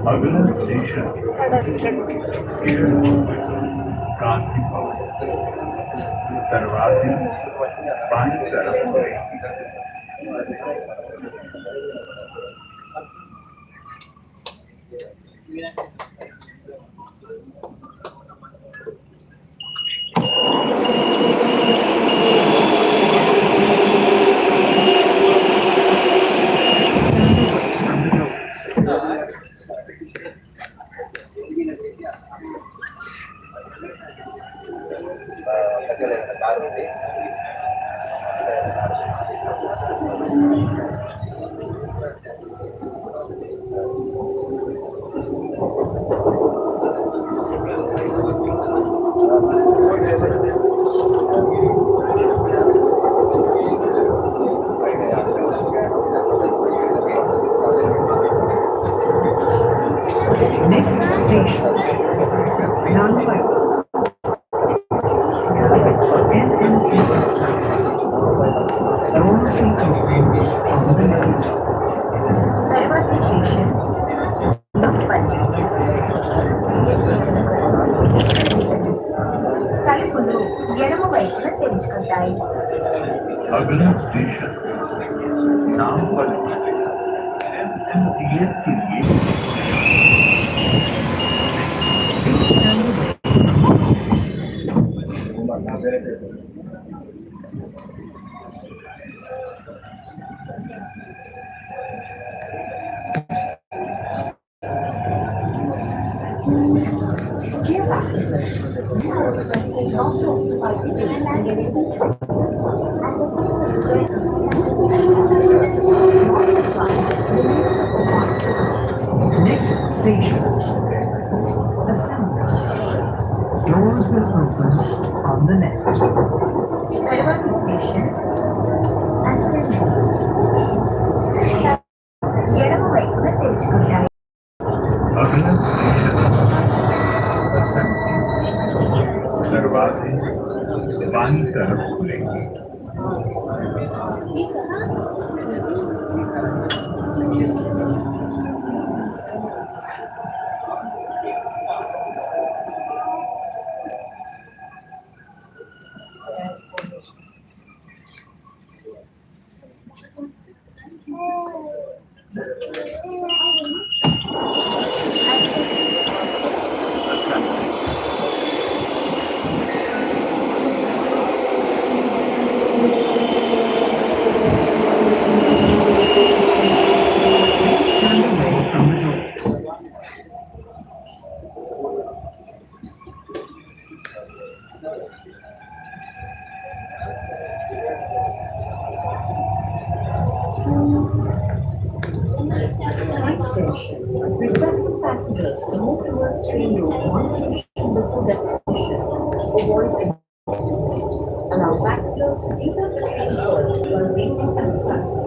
अगला station care hospital Gandhi Bhavan दरवाजे बाईं तरफ खुलेंगे। अगला स्टेशन नामपल एमएमटीएस के लिए Dear passengers, you are requested not to occupy seats near this section and the people request not advised limits number 1. Next station, Assembly. Doors will open on the left. Hyderabad station, Assembly. ఎడమ వైపున తెరుచుకుంటాయి. अगला station assembly दरवाजे बाईं तरफ खुलेंगे। Requesting passengers to move towards train room one station before destination. Avoid allow passengers to enter the train first while waiting at the platform.